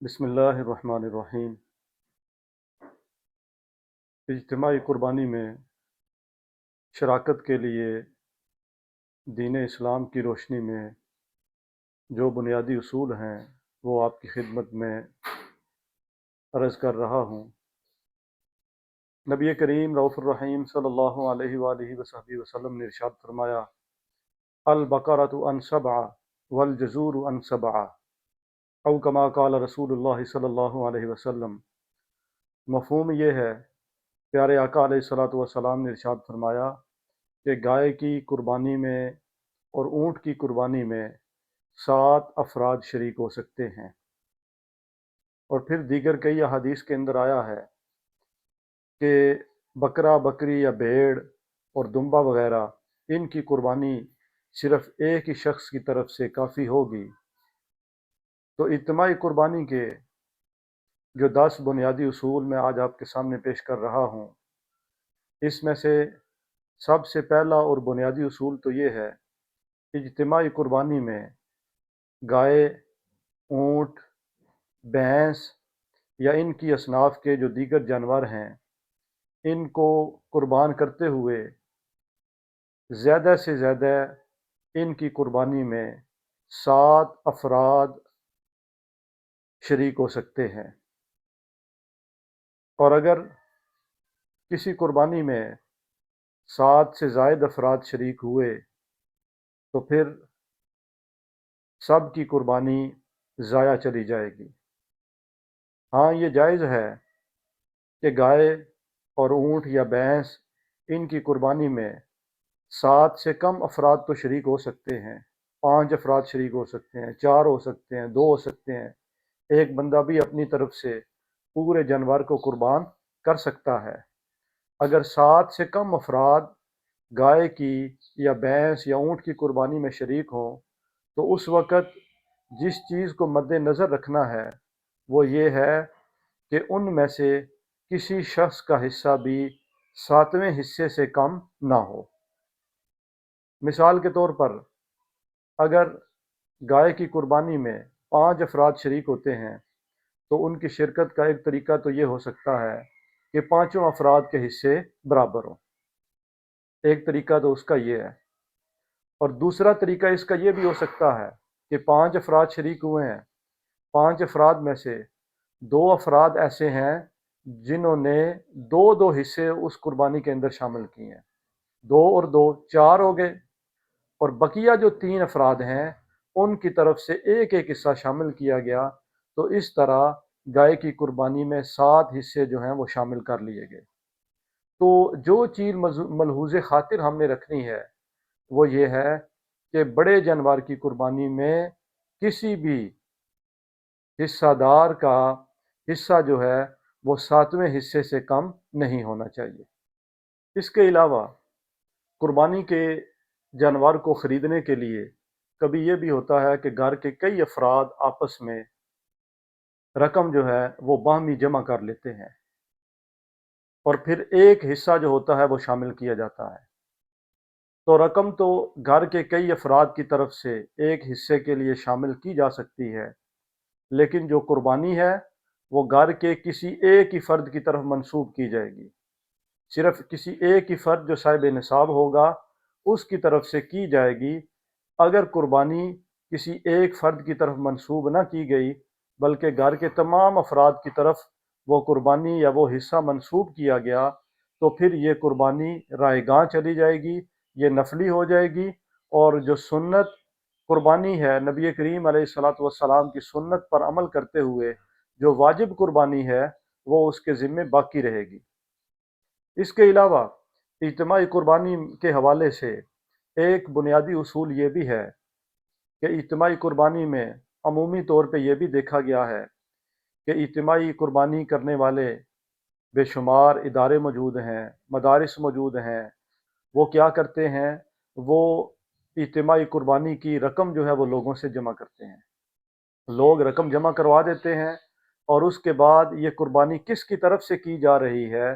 بسم اللہ الرحمن الرحیم۔ اجتماعی قربانی میں شراکت کے لیے دین اسلام کی روشنی میں جو بنیادی اصول ہیں وہ آپ کی خدمت میں عرض کر رہا ہوں۔ نبی کریم رؤوف الرحیم صلی اللہ علیہ وآلہ وصحبہ وسلم نے ارشاد فرمایا، البقرۃ عن سبع والجزور عن سبع، او کما قال رسول اللہ صلی اللہ علیہ وسلم۔ مفہوم یہ ہے، پیارے آقا علیہ الصلوۃ والسلام نے ارشاد فرمایا کہ گائے کی قربانی میں اور اونٹ کی قربانی میں 7 افراد شریک ہو سکتے ہیں۔ اور پھر دیگر کئی احادیث کے اندر آیا ہے کہ بکرا، بکری یا بھیڑ اور دمبا وغیرہ ان کی قربانی صرف ایک ہی شخص کی طرف سے کافی ہوگی۔ تو اجتماعی قربانی کے جو 10 بنیادی اصول میں آج آپ کے سامنے پیش کر رہا ہوں، اس میں سے سب سے پہلا اور بنیادی اصول تو یہ ہے، اجتماعی قربانی میں گائے، اونٹ، بھینس یا ان کی اصناف کے جو دیگر جانور ہیں، ان کو قربان کرتے ہوئے زیادہ سے زیادہ ان کی قربانی میں 7 افراد شریک ہو سکتے ہیں۔ اور اگر کسی قربانی میں 7 سے زائد افراد شریک ہوئے تو پھر سب کی قربانی ضائع چلی جائے گی۔ ہاں، یہ جائز ہے کہ گائے اور اونٹ یا بھینس ان کی قربانی میں 7 سے کم افراد تو شریک ہو سکتے ہیں، 5 افراد شریک ہو سکتے ہیں، 4 ہو سکتے ہیں، 2 ہو سکتے ہیں، ایک بندہ بھی اپنی طرف سے پورے جانور کو قربان کر سکتا ہے۔ اگر 7 سے کم افراد گائے کی یا بھینس یا اونٹ کی قربانی میں شریک ہوں تو اس وقت جس چیز کو مد نظر رکھنا ہے وہ یہ ہے کہ ان میں سے کسی شخص کا حصہ بھی 7ویں حصے سے کم نہ ہو۔ مثال کے طور پر اگر گائے کی قربانی میں 5 افراد شریک ہوتے ہیں تو ان کی شرکت کا ایک طریقہ تو یہ ہو سکتا ہے کہ 5 افراد کے حصے برابر ہوں۔ ایک طریقہ تو اس کا یہ ہے، اور دوسرا طریقہ اس کا یہ بھی ہو سکتا ہے کہ 5 افراد شریک ہوئے ہیں، 5 افراد میں سے 2 افراد ایسے ہیں جنہوں نے 2 حصے اس قربانی کے اندر شامل کیے ہیں، 2 اور 2 4 ہو گئے، اور بقیہ جو 3 افراد ہیں ان کی طرف سے ایک ایک حصہ شامل کیا گیا، تو اس طرح گائے کی قربانی میں 7 حصے جو ہیں وہ شامل کر لیے گئے۔ تو جو چیز ملحوظ خاطر ہم نے رکھنی ہے وہ یہ ہے کہ بڑے جانور کی قربانی میں کسی بھی حصہ دار کا حصہ جو ہے وہ 7ویں حصے سے کم نہیں ہونا چاہیے۔ اس کے علاوہ قربانی کے جانور کو خریدنے کے لیے کبھی یہ بھی ہوتا ہے کہ گھر کے کئی افراد آپس میں رقم جو ہے وہ باہمی جمع کر لیتے ہیں اور پھر ایک حصہ جو ہوتا ہے وہ شامل کیا جاتا ہے۔ تو رقم تو گھر کے کئی افراد کی طرف سے ایک حصے کے لیے شامل کی جا سکتی ہے، لیکن جو قربانی ہے وہ گھر کے کسی ایک ہی فرد کی طرف منسوب کی جائے گی۔ صرف کسی ایک ہی فرد جو صاحب نصاب ہوگا اس کی طرف سے کی جائے گی۔ اگر قربانی کسی ایک فرد کی طرف منسوب نہ کی گئی بلکہ گھر کے تمام افراد کی طرف وہ قربانی یا وہ حصہ منسوب کیا گیا تو پھر یہ قربانی رائے گاں چلی جائے گی، یہ نفلی ہو جائے گی، اور جو سنت قربانی ہے، نبی کریم علیہ الصلاۃ والسلام کی سنت پر عمل کرتے ہوئے جو واجب قربانی ہے وہ اس کے ذمے باقی رہے گی۔ اس کے علاوہ اجتماعی قربانی کے حوالے سے ایک بنیادی اصول یہ بھی ہے کہ اجتماعی قربانی میں عمومی طور پہ یہ بھی دیکھا گیا ہے کہ اجتماعی قربانی کرنے والے بے شمار ادارے موجود ہیں، مدارس موجود ہیں، وہ کیا کرتے ہیں، وہ اجتماعی قربانی کی رقم جو ہے وہ لوگوں سے جمع کرتے ہیں۔ لوگ رقم جمع کروا دیتے ہیں اور اس کے بعد یہ قربانی کس کی طرف سے کی جا رہی ہے،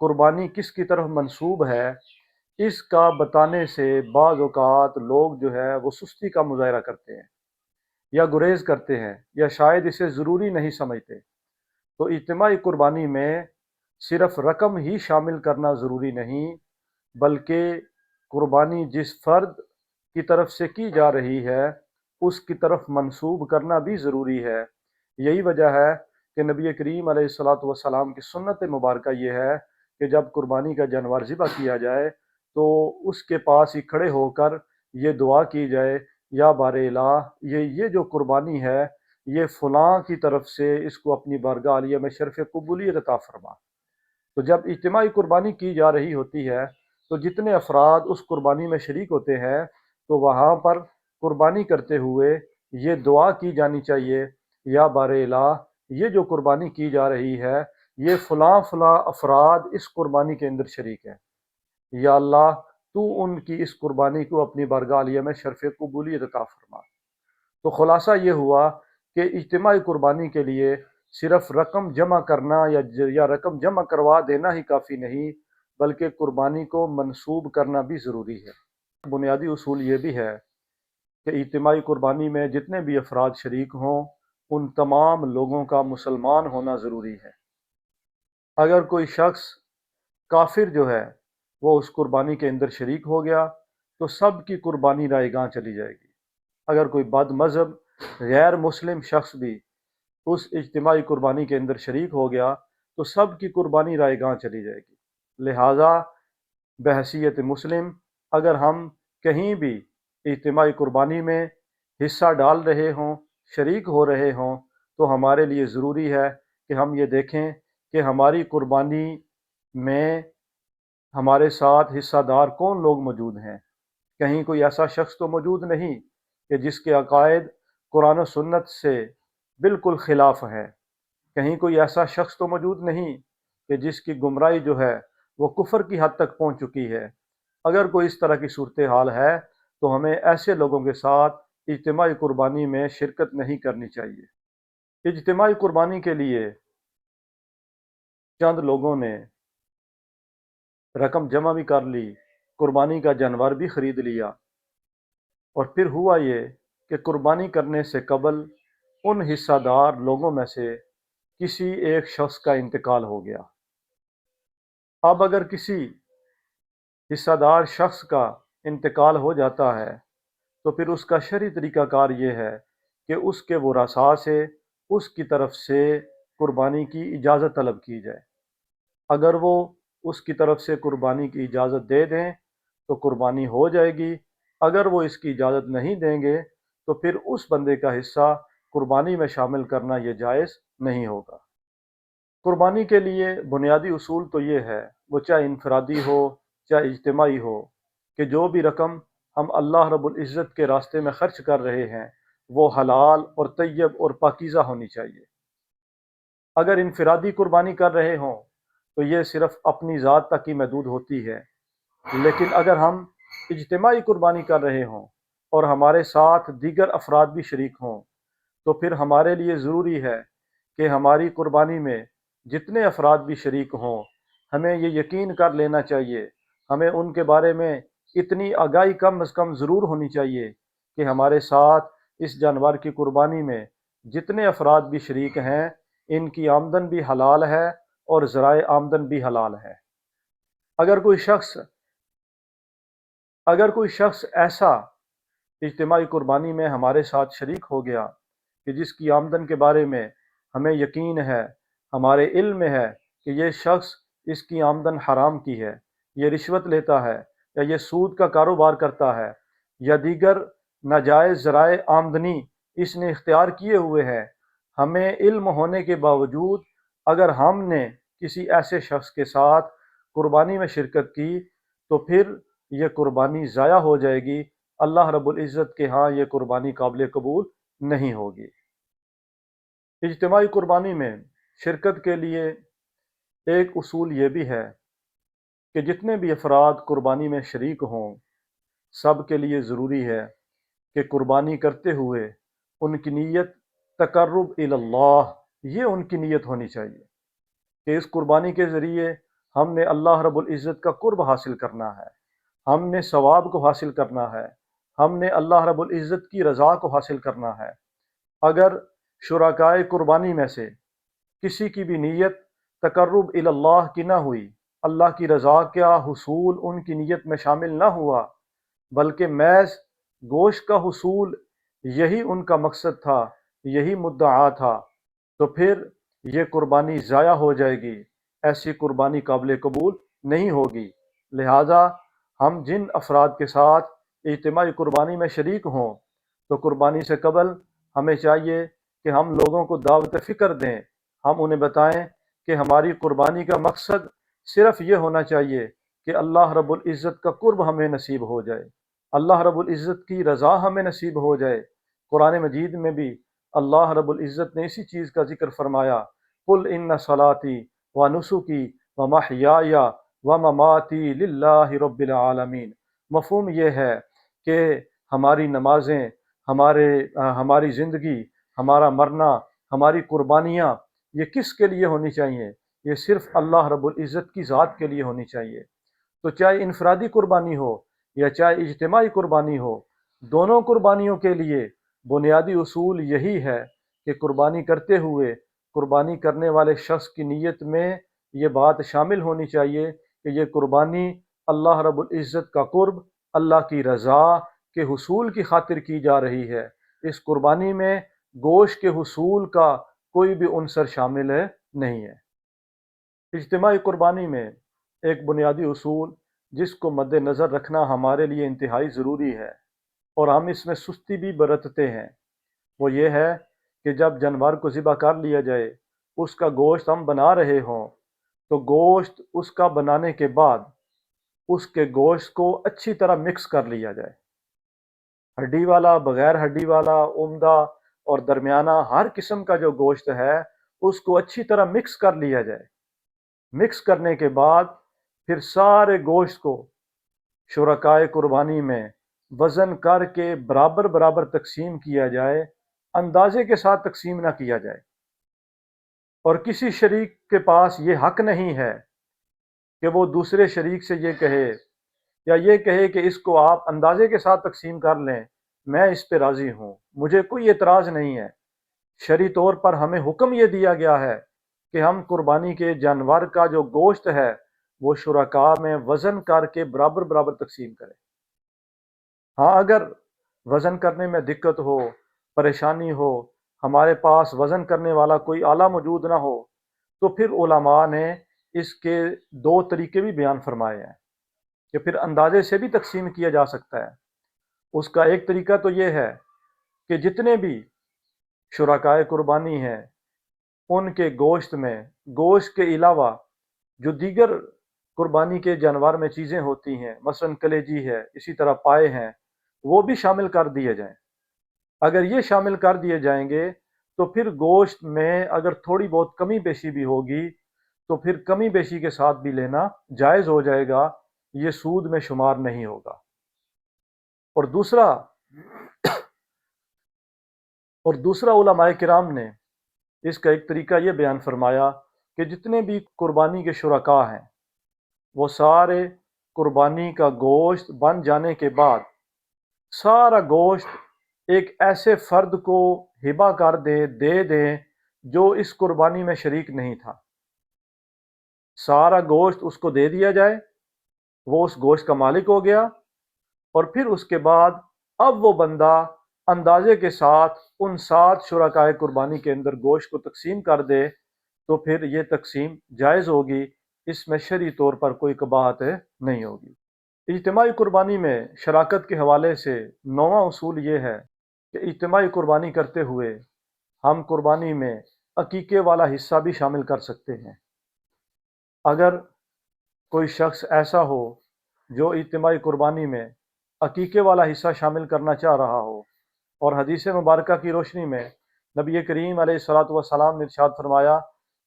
قربانی کس کی طرف منسوب ہے، اس کا بتانے سے بعض اوقات لوگ جو ہے وہ سستی کا مظاہرہ کرتے ہیں یا گریز کرتے ہیں یا شاید اسے ضروری نہیں سمجھتے، تو اجتماعی قربانی میں صرف رقم ہی شامل کرنا ضروری نہیں، بلکہ قربانی جس فرد کی طرف سے کی جا رہی ہے اس کی طرف منسوب کرنا بھی ضروری ہے۔ یہی وجہ ہے کہ نبی کریم علیہ الصلاۃ والسلام کی سنت مبارکہ یہ ہے کہ جب قربانی کا جانور ذبح کیا جائے تو اس کے پاس ہی کھڑے ہو کر یہ دعا کی جائے، یا بار الہ، یہ جو قربانی ہے یہ فلاں کی طرف سے اس کو اپنی بارگاہ عالیہ میں شرف قبولیت عطا فرما۔ تو جب اجتماعی قربانی کی جا رہی ہوتی ہے تو جتنے افراد اس قربانی میں شریک ہوتے ہیں تو وہاں پر قربانی کرتے ہوئے یہ دعا کی جانی چاہیے، یا بار الہ، یہ جو قربانی کی جا رہی ہے یہ فلاں فلاں افراد اس قربانی کے اندر شریک ہیں، یا اللہ تو ان کی اس قربانی کو اپنی بارگاہ عالیہ میں شرف قبولیت عطا فرما۔ تو خلاصہ یہ ہوا کہ اجتماعی قربانی کے لیے صرف رقم جمع کرنا یا رقم جمع کروا دینا ہی کافی نہیں، بلکہ قربانی کو منسوب کرنا بھی ضروری ہے۔ بنیادی اصول یہ بھی ہے کہ اجتماعی قربانی میں جتنے بھی افراد شریک ہوں ان تمام لوگوں کا مسلمان ہونا ضروری ہے۔ اگر کوئی شخص کافر جو ہے وہ اس قربانی کے اندر شریک ہو گیا تو سب کی قربانی رائے گاں چلی جائے گی۔ اگر کوئی بد مذہب غیر مسلم شخص بھی اس اجتماعی قربانی کے اندر شریک ہو گیا تو سب کی قربانی رائے گاں چلی جائے گی۔ لہٰذا بحیثیت مسلم اگر ہم کہیں بھی اجتماعی قربانی میں حصہ ڈال رہے ہوں، شریک ہو رہے ہوں، تو ہمارے لیے ضروری ہے کہ ہم یہ دیکھیں کہ ہماری قربانی میں ہمارے ساتھ حصہ دار کون لوگ موجود ہیں۔ کہیں کوئی ایسا شخص تو موجود نہیں کہ جس کے عقائد قرآن و سنت سے بالکل خلاف ہے، کہیں کوئی ایسا شخص تو موجود نہیں کہ جس کی گمراہی جو ہے وہ کفر کی حد تک پہنچ چکی ہے۔ اگر کوئی اس طرح کی صورتحال ہے تو ہمیں ایسے لوگوں کے ساتھ اجتماعی قربانی میں شرکت نہیں کرنی چاہیے۔ اجتماعی قربانی کے لیے چند لوگوں نے رقم جمع بھی کر لی، قربانی کا جانور بھی خرید لیا، اور پھر ہوا یہ کہ قربانی کرنے سے قبل ان حصہ دار لوگوں میں سے کسی ایک شخص کا انتقال ہو گیا۔ اب اگر کسی حصہ دار شخص کا انتقال ہو جاتا ہے تو پھر اس کا شرعی طریقہ کار یہ ہے کہ اس کے ورثاء سے اس کی طرف سے قربانی کی اجازت طلب کی جائے۔ اگر وہ اس کی طرف سے قربانی کی اجازت دے دیں تو قربانی ہو جائے گی، اگر وہ اس کی اجازت نہیں دیں گے تو پھر اس بندے کا حصہ قربانی میں شامل کرنا یہ جائز نہیں ہوگا۔ قربانی کے لیے بنیادی اصول تو یہ ہے، وہ چاہے انفرادی ہو چاہے اجتماعی ہو، کہ جو بھی رقم ہم اللہ رب العزت کے راستے میں خرچ کر رہے ہیں وہ حلال اور طیب اور پاکیزہ ہونی چاہیے۔ اگر انفرادی قربانی کر رہے ہوں تو یہ صرف اپنی ذات تک ہی محدود ہوتی ہے، لیکن اگر ہم اجتماعی قربانی کر رہے ہوں اور ہمارے ساتھ دیگر افراد بھی شریک ہوں تو پھر ہمارے لیے ضروری ہے کہ ہماری قربانی میں جتنے افراد بھی شریک ہوں ہمیں یہ یقین کر لینا چاہیے، ہمیں ان کے بارے میں اتنی آگاہی کم از کم ضرور ہونی چاہیے کہ ہمارے ساتھ اس جانور کی قربانی میں جتنے افراد بھی شریک ہیں ان کی آمدن بھی حلال ہے اور ذرائع آمدن بھی حلال ہے۔ اگر کوئی شخص ایسا اجتماعی قربانی میں ہمارے ساتھ شریک ہو گیا کہ جس کی آمدن کے بارے میں ہمیں یقین ہے، ہمارے علم میں ہے کہ یہ شخص اس کی آمدن حرام کی ہے، یہ رشوت لیتا ہے یا یہ سود کا کاروبار کرتا ہے یا دیگر ناجائز ذرائع آمدنی اس نے اختیار کیے ہوئے ہیں، ہمیں علم ہونے کے باوجود اگر ہم نے کسی ایسے شخص کے ساتھ قربانی میں شرکت کی تو پھر یہ قربانی ضائع ہو جائے گی، اللہ رب العزت کے ہاں یہ قربانی قابل قبول نہیں ہوگی۔ اجتماعی قربانی میں شرکت کے لیے ایک اصول یہ بھی ہے کہ جتنے بھی افراد قربانی میں شریک ہوں سب کے لیے ضروری ہے کہ قربانی کرتے ہوئے ان کی نیت تقرب الی اللہ، یہ ان کی نیت ہونی چاہیے کہ اس قربانی کے ذریعے ہم نے اللہ رب العزت کا قرب حاصل کرنا ہے، ہم نے ثواب کو حاصل کرنا ہے، ہم نے اللہ رب العزت کی رضا کو حاصل کرنا ہے۔ اگر شرکائے قربانی میں سے کسی کی بھی نیت تقرب اللہ کی نہ ہوئی، اللہ کی رضا کا حصول ان کی نیت میں شامل نہ ہوا، بلکہ محض گوشت کا حصول یہی ان کا مقصد تھا، یہی مدعا تھا، تو پھر یہ قربانی ضائع ہو جائے گی، ایسی قربانی قابل قبول نہیں ہوگی۔ لہذا ہم جن افراد کے ساتھ اجتماعی قربانی میں شریک ہوں تو قربانی سے قبل ہمیں چاہیے کہ ہم لوگوں کو دعوت فکر دیں، ہم انہیں بتائیں کہ ہماری قربانی کا مقصد صرف یہ ہونا چاہیے کہ اللہ رب العزت کا قرب ہمیں نصیب ہو جائے، اللہ رب العزت کی رضا ہمیں نصیب ہو جائے۔ قرآن مجید میں بھی اللہ رب العزت نے اسی چیز کا ذکر فرمایا، قل ان صلاتی و نسکی و محیای و مماتی للہ رب العالمین۔ مفہوم یہ ہے کہ ہماری نمازیں، ہماری زندگی، ہمارا مرنا، ہماری قربانیاں یہ کس کے لیے ہونی چاہیے؟ یہ صرف اللہ رب العزت کی ذات کے لیے ہونی چاہیے۔ تو چاہے انفرادی قربانی ہو یا چاہے اجتماعی قربانی ہو، دونوں قربانیوں کے لیے بنیادی اصول یہی ہے کہ قربانی کرتے ہوئے قربانی کرنے والے شخص کی نیت میں یہ بات شامل ہونی چاہیے کہ یہ قربانی اللہ رب العزت کا قرب، اللہ کی رضا کے حصول کی خاطر کی جا رہی ہے۔ اس قربانی میں گوشت کے حصول کا کوئی بھی عنصر شامل نہیں ہے۔ اجتماعی قربانی میں ایک بنیادی اصول جس کو مد نظر رکھنا ہمارے لیے انتہائی ضروری ہے اور ہم اس میں سستی بھی برتتے ہیں، وہ یہ ہے کہ جب جانور کو ذبح کر لیا جائے، اس کا گوشت ہم بنا رہے ہوں تو گوشت اس کا بنانے کے بعد اس کے گوشت کو اچھی طرح مکس کر لیا جائے، ہڈی والا، بغیر ہڈی والا، عمدہ اور درمیانہ، ہر قسم کا جو گوشت ہے اس کو اچھی طرح مکس کر لیا جائے۔ مکس کرنے کے بعد پھر سارے گوشت کو شرکائے قربانی میں وزن کر کے برابر برابر تقسیم کیا جائے، اندازے کے ساتھ تقسیم نہ کیا جائے، اور کسی شریک کے پاس یہ حق نہیں ہے کہ وہ دوسرے شریک سے یہ کہے یا یہ کہے کہ اس کو آپ اندازے کے ساتھ تقسیم کر لیں، میں اس پہ راضی ہوں، مجھے کوئی اعتراض نہیں ہے۔ شرعی طور پر ہمیں حکم یہ دیا گیا ہے کہ ہم قربانی کے جانور کا جو گوشت ہے وہ شرکاء میں وزن کر کے برابر برابر تقسیم کریں۔ ہاں اگر وزن کرنے میں دقت ہو، پریشانی ہو، ہمارے پاس وزن کرنے والا کوئی آلہ موجود نہ ہو، تو پھر علماء نے اس کے دو طریقے بھی بیان فرمائے ہیں کہ پھر اندازے سے بھی تقسیم کیا جا سکتا ہے۔ اس کا ایک طریقہ تو یہ ہے کہ جتنے بھی شرکائے قربانی ہیں ان کے گوشت میں گوشت کے علاوہ جو دیگر قربانی کے جانور میں چیزیں ہوتی ہیں، مثلا کلیجی ہے، اسی طرح پائے ہیں، وہ بھی شامل کر دیے جائیں۔ اگر یہ شامل کر دیے جائیں گے تو پھر گوشت میں اگر تھوڑی بہت کمی بیشی بھی ہوگی تو پھر کمی بیشی کے ساتھ بھی لینا جائز ہو جائے گا، یہ سود میں شمار نہیں ہوگا۔ اور دوسرا علماء کرام نے اس کا ایک طریقہ یہ بیان فرمایا کہ جتنے بھی قربانی کے شرکاء ہیں وہ سارے قربانی کا گوشت بن جانے کے بعد سارا گوشت ایک ایسے فرد کو ہبہ کر دے دیں جو اس قربانی میں شریک نہیں تھا۔ سارا گوشت اس کو دے دیا جائے، وہ اس گوشت کا مالک ہو گیا، اور پھر اس کے بعد اب وہ بندہ اندازے کے ساتھ ان 7 شرکائے قربانی کے اندر گوشت کو تقسیم کر دے تو پھر یہ تقسیم جائز ہوگی، اس میں شرعی طور پر کوئی قباحت نہیں ہوگی۔ اجتماعی قربانی میں شراکت کے حوالے سے 9واں اصول یہ ہے کہ اجتماعی قربانی کرتے ہوئے ہم قربانی میں عقیقے والا حصہ بھی شامل کر سکتے ہیں۔ اگر کوئی شخص ایسا ہو جو اجتماعی قربانی میں عقیقے والا حصہ شامل کرنا چاہ رہا ہو، اور حدیث مبارکہ کی روشنی میں نبی کریم علیہ الصلاۃ والسلام نے ارشاد فرمایا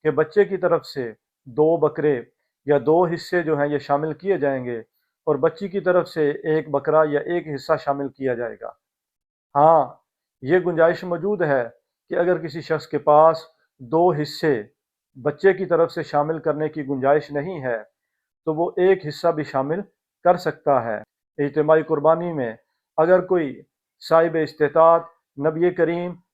کہ بچے کی طرف سے 2 بکرے یا 2 حصے جو ہیں یہ شامل کیے جائیں گے، اور بچی کی طرف سے 1 بکرا یا 1 حصہ شامل کیا جائے گا۔ ہاں یہ گنجائش موجود ہے کہ اگر کسی شخص کے پاس 2 حصے بچے کی طرف سے شامل کرنے کی گنجائش نہیں ہے تو وہ 1 حصہ بھی شامل کر سکتا ہے۔ اجتماعی قربانی میں اگر کوئی صاحب استطاعت نبی کریم